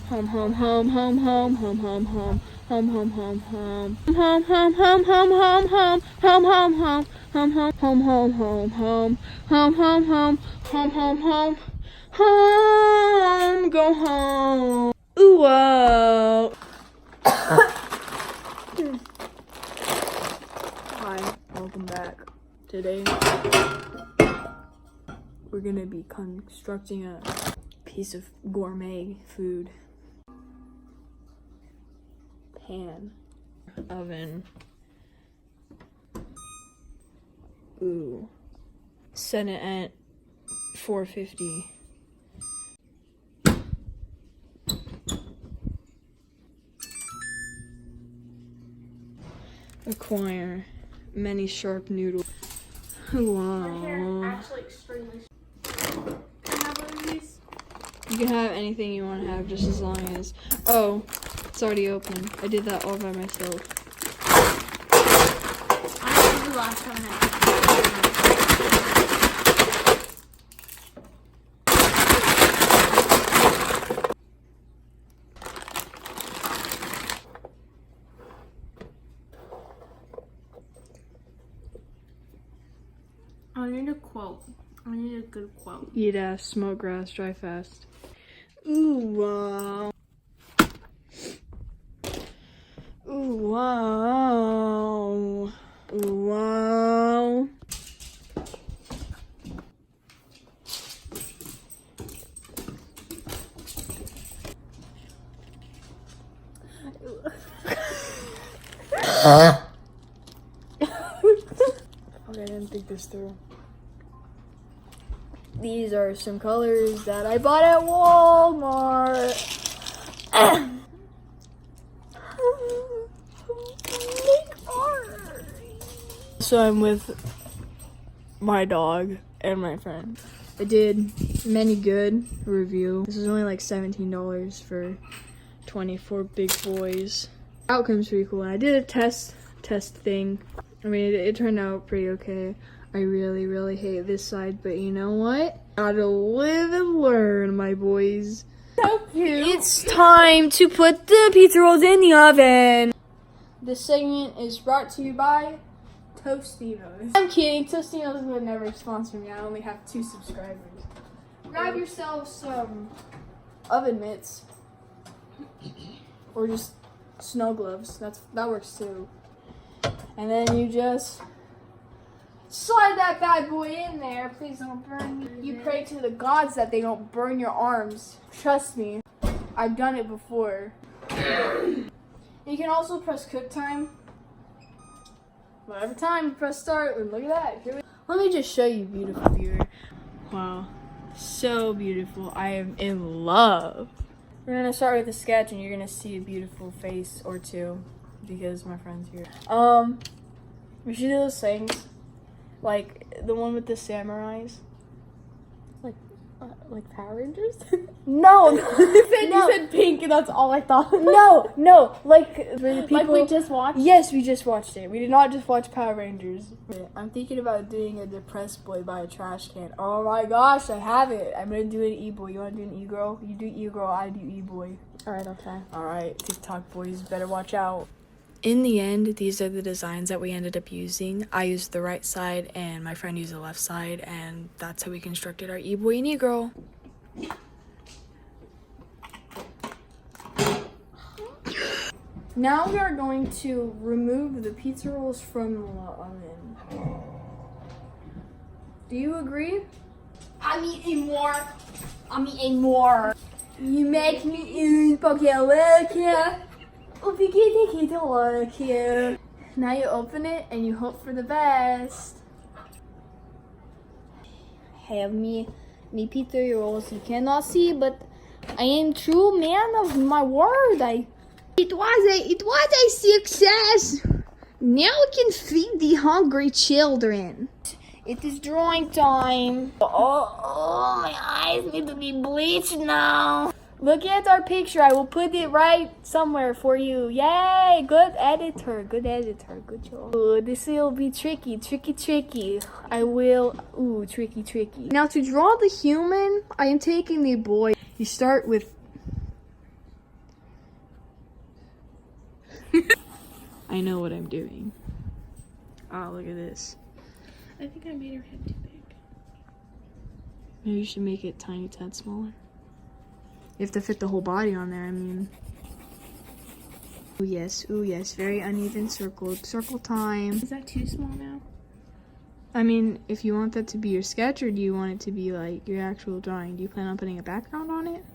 home, home, home, home, home, home, home, home. Home, home, home, home. Home, home, home, home, home, home. Home, home, home. Home, home, home, home, home, home. Home, home, home. Home, home, home. Home, go home. Ooh, whoa. Hi, welcome back. Today, we're gonna be constructing a piece of gourmet food. Pan, oven. Ooh. Set it at 450. Acquire many sharp noodles. Wow. Actually extremely. Can I have one of these? You can have anything you want to have, just as long as. Oh, it's already open. I did that all by myself. I remember the last time I had. I need a quote. I need a good quote. Eat ass, smoke grass, dry fast. Ooh, wow. Ooh, wow. Ooh, wow. Okay, I didn't think this through. These are some colors that I bought at Walmart. So I'm with my dog and my friend. I did many good review. This is only like $17 for 24 big boys. Outcome's pretty cool. And I did a test thing. I mean, it turned out pretty okay. I really hate this side, but you know what? Gotta live and learn, my boys. So cute. It's time to put the pizza rolls in the oven. This segment is brought to you by Tostinos. I'm kidding. Tostinos would never sponsor me. I only have 2 subscribers. Grab yourself some oven mitts, or just snow gloves. That works too. And then you just slide that bad boy in there. Please don't burn me. You pray to the gods that they don't burn your arms. Trust me, I've done it before. You can also press cook time. Whatever time you press start, and look at that. Let me just show you, beautiful viewer. Wow, so beautiful. I am in love. We're gonna start with a sketch, and you're gonna see a beautiful face or two because my friend's here. We should do those things. Like the one with the samurais. Like Power Rangers? No! You said pink and that's all I thought. No! Like the people. Like we just watched? Yes, we just watched it. We did not just watch Power Rangers. I'm thinking about doing a depressed boy by a trash can. Oh my gosh, I have it. I'm gonna do an e-boy. You wanna do an e-girl? You do e-girl, I do e-boy. Alright, I'll try. Alright, TikTok boys, better watch out. In the end, these are the designs that we ended up using. I used the right side and my friend used the left side, and that's how we constructed our e-boy and e-girl. Now we are going to remove the pizza rolls from the oven. Do you agree? I'm eating more. You make me eat okay. Now you open it and you hope for the best. Have me pizza rolls. You cannot see, but I am true man of my word. It was a success. Now we can feed the hungry children. It is drawing time. Oh, my eyes need to be bleached now. Look at our picture. I will put it right somewhere for you. Yay! Good editor. Good job. Ooh, this will be tricky. I will. Ooh, tricky. Now to draw the human, I am taking the boy. You start with I know what I'm doing. Oh, look at this. I think I made her head too big. Maybe you should make it tiny tad smaller. You have to fit the whole body on there, I mean. Ooh yes, very uneven circle time. Is that too small now? I mean, if you want that to be your sketch, or do you want it to be like your actual drawing? Do you plan on putting a background on it?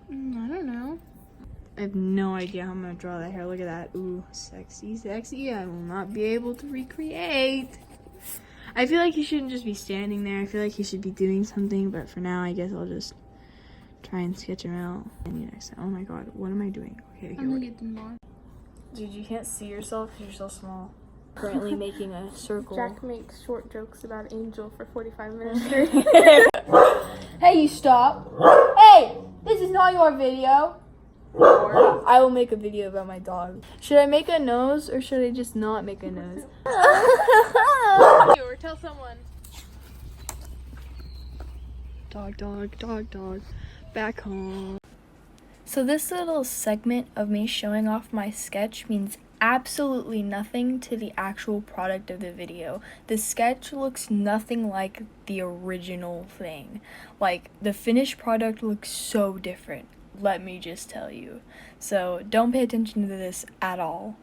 I don't know. I have no idea how I'm gonna draw that hair. Look at that. Ooh, sexy. I will not be able to recreate. I feel like he shouldn't just be standing there. I feel like he should be doing something, but for now, I guess I'll just try and sketch him out. And you next time. Oh my god, what am I doing? Okay, I'm gonna get them more. Dude, you can't see yourself because you're so small. Currently making a circle. Jack makes short jokes about Angel for 45 minutes straight. Hey, you stop. Hey, this is not your video. I will make a video about my dog. Should I make a nose or should I just not make a nose? Or tell someone. Dog. Back home. So this little segment of me showing off my sketch means absolutely nothing to the actual product of the video. The sketch looks nothing like the original thing. Like, the finished product looks so different, let me just tell you. So don't pay attention to this at all.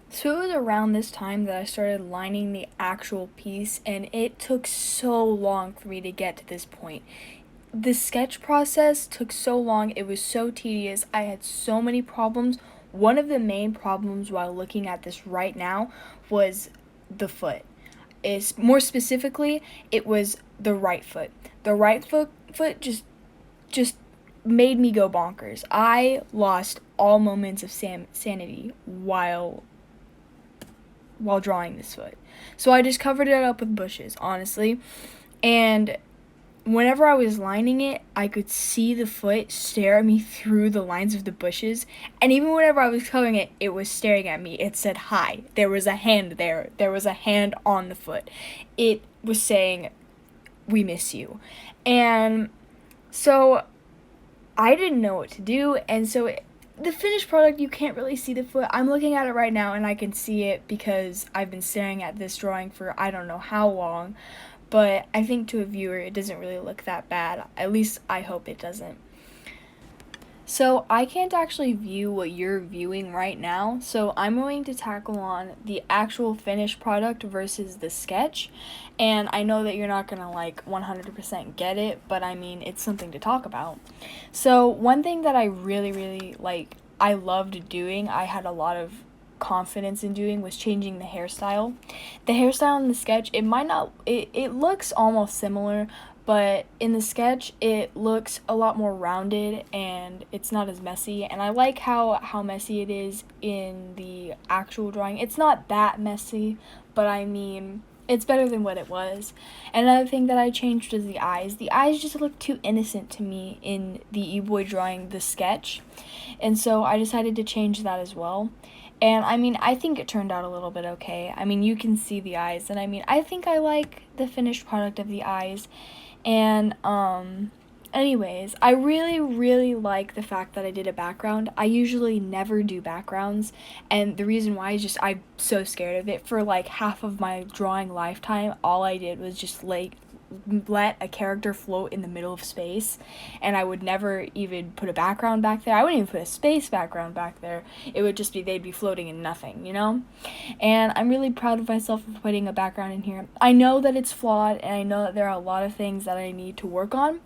So it was around this time that I started lining the actual piece, and it took so long for me to get to this point. The sketch process took so long, it was so tedious, I had so many problems. One of the main problems while looking at this right now was the foot. More specifically, it was the right foot. The right foot just made me go bonkers. I lost all moments of sanity while drawing this foot. So I just covered it up with bushes, honestly. And whenever I was lining it, I could see the foot stare at me through the lines of the bushes. And even whenever I was coloring it, it was staring at me. It said hi. There was a hand there. There was a hand on the foot. It was saying, "We miss you." And so I didn't know what to do. And so the finished product, you can't really see the foot. I'm looking at it right now and I can see it because I've been staring at this drawing for I don't know how long. But I think to a viewer, it doesn't really look that bad. At least I hope it doesn't. So I can't actually view what you're viewing right now. So I'm going to tackle on the actual finished product versus the sketch. And I know that you're not going to like 100% get it, but I mean, it's something to talk about. So one thing that I really I loved doing, I had a lot of confidence in doing, was changing the hairstyle. The hairstyle in the sketch, it looks almost similar, but in the sketch it looks a lot more rounded and it's not as messy, and I like how messy it is in the actual drawing. It's not that messy, but I mean, it's better than what it was. Another thing that I changed was the eyes. The eyes just looked too innocent to me in the e-boy drawing, the sketch, and so I decided to change that as well. And I mean, I think it turned out a little bit okay. I mean, you can see the eyes, and I mean, I think I like the finished product of the eyes. And anyways, I really like the fact that I did a background. I usually never do backgrounds, and the reason why is just I'm so scared of it. For like half of my drawing lifetime, all I did was just like let a character float in the middle of space, and I would never even put a background back there. I wouldn't even put a space background back there. It would just be they'd be floating in nothing, you know? And I'm really proud of myself for putting a background in here. I know that it's flawed, and I know that there are a lot of things that I need to work on.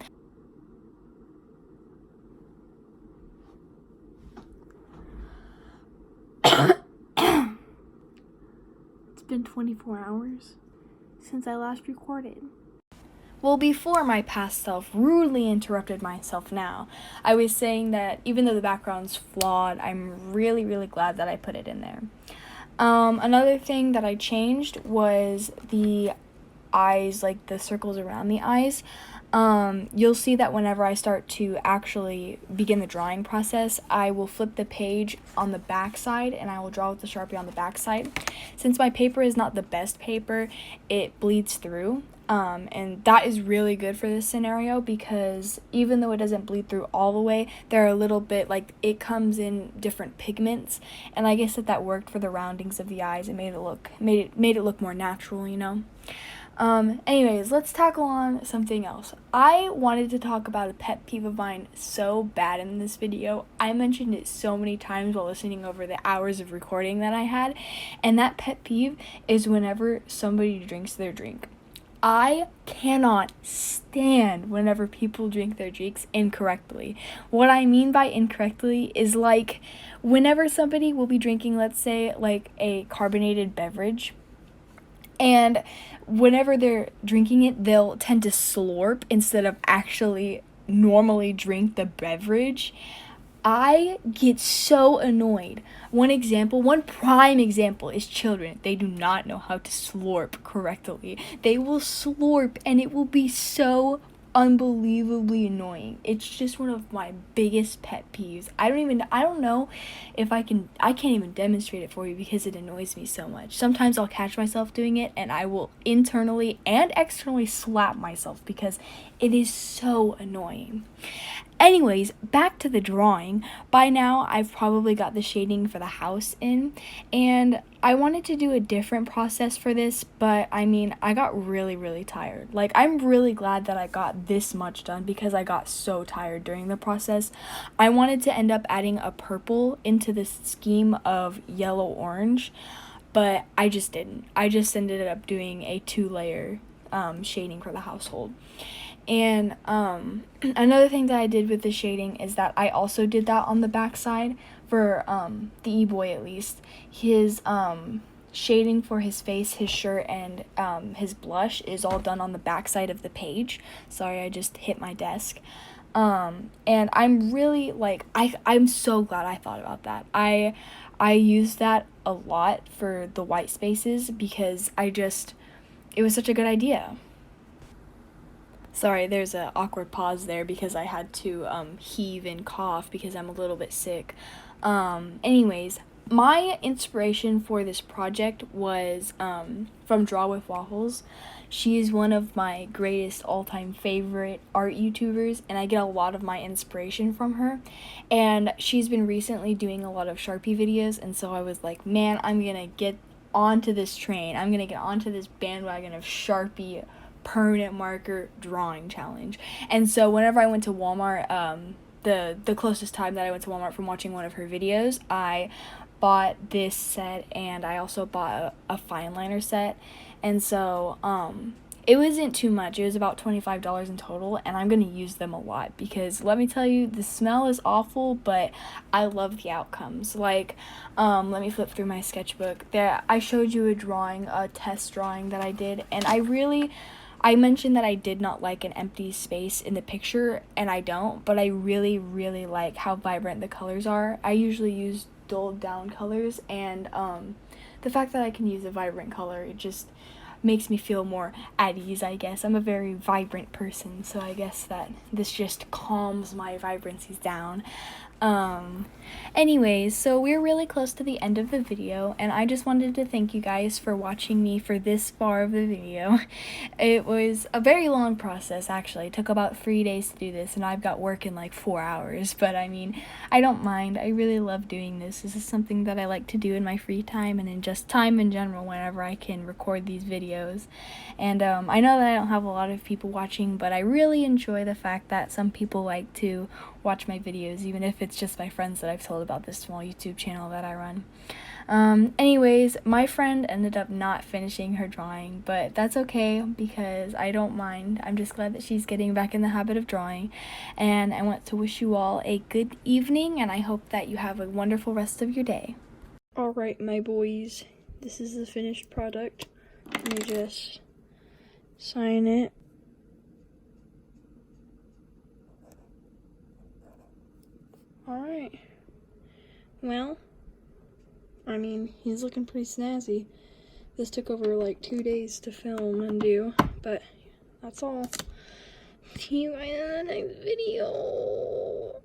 It's been 24 hours since I last recorded. Well, before my past self rudely interrupted myself now, I was saying that even though the background's flawed, I'm really glad that I put it in there. Another thing that I changed was the eyes, like the circles around the eyes. You'll see that whenever I start to actually begin the drawing process, I will flip the page on the back side and I will draw with the Sharpie on the back side. Since my paper is not the best paper, it bleeds through. And that is really good for this scenario because even though it doesn't bleed through all the way, there are a little bit, like, it comes in different pigments, and I guess that worked for the roundings of the eyes. It made it look more natural, you know. Anyways, let's tackle on something else. I wanted to talk about a pet peeve of mine so bad in this video. I mentioned it so many times while listening over the hours of recording that I had, and that pet peeve is whenever somebody drinks their drink. I cannot stand whenever people drink their drinks incorrectly. What I mean by incorrectly is, like, whenever somebody will be drinking, let's say, like, a carbonated beverage, and whenever they're drinking it, they'll tend to slurp instead of actually normally drink the beverage. I get so annoyed. One prime example is children. They do not know how to slurp correctly. They will slurp and it will be so unbelievably annoying. It's just one of my biggest pet peeves. I don't know if I can't even demonstrate it for you because it annoys me so much. Sometimes I'll catch myself doing it and I will internally and externally slap myself because it is so annoying. Anyways, back to the drawing. By now, I've probably got the shading for the house in, and I wanted to do a different process for this, but I mean, I got really, really tired. Like, I'm really glad that I got this much done because I got so tired during the process. I wanted to end up adding a purple into this scheme of yellow-orange, but I just didn't. I just ended up doing a 2-layer shading for the household. And another thing that I did with the shading is that I also did that on the back side for the E-boy at least. His shading for his face, his shirt, and his blush is all done on the back side of the page. Sorry, I just hit my desk. And I'm really, like, I'm so glad I thought about that. I used that a lot for the white spaces because it was such a good idea. Sorry, there's an awkward pause there because I had to heave and cough because I'm a little bit sick. Anyways, my inspiration for this project was from Draw with Waffles. She is one of my greatest all-time favorite art YouTubers, and I get a lot of my inspiration from her. And she's been recently doing a lot of Sharpie videos, and so I was like, man, I'm gonna get onto this train. I'm gonna get onto this bandwagon of Sharpie permanent marker drawing challenge. And so whenever I went to Walmart, the closest time that I went to Walmart from watching one of her videos, I bought this set, and I also bought a fine liner set. And so it wasn't too much. It was about $25 in total, and I'm gonna use them a lot because let me tell you, the smell is awful, but I love the outcomes. Like, let me flip through my sketchbook. There, I showed you a test drawing that I did, and I mentioned that I did not like an empty space in the picture, and I don't, but I really, really like how vibrant the colors are. I usually use dulled down colors, and the fact that I can use a vibrant color, it just makes me feel more at ease, I guess. I'm a very vibrant person, so I guess that this just calms my vibrancies down. Anyways, so we're really close to the end of the video, and I just wanted to thank you guys for watching me for this far of the video. It was a very long process, actually. It took about 3 days to do this, and I've got work in like 4 hours, but I mean, I don't mind. I really love doing this. This is something that I like to do in my free time and in just time in general whenever I can record these videos. And I know that I don't have a lot of people watching, but I really enjoy the fact that some people like to watch my videos, even if it's just my friends that I've told about this small YouTube channel that I run. Anyways, my friend ended up not finishing her drawing, but that's okay because I don't mind. I'm just glad that she's getting back in the habit of drawing, and I want to wish you all a good evening, and I hope that you have a wonderful rest of your day. Alright, my boys, this is the finished product. Let me just sign it. Alright. Well, I mean, he's looking pretty snazzy. This took over like 2 days to film and do, but that's all. See you guys in the next video.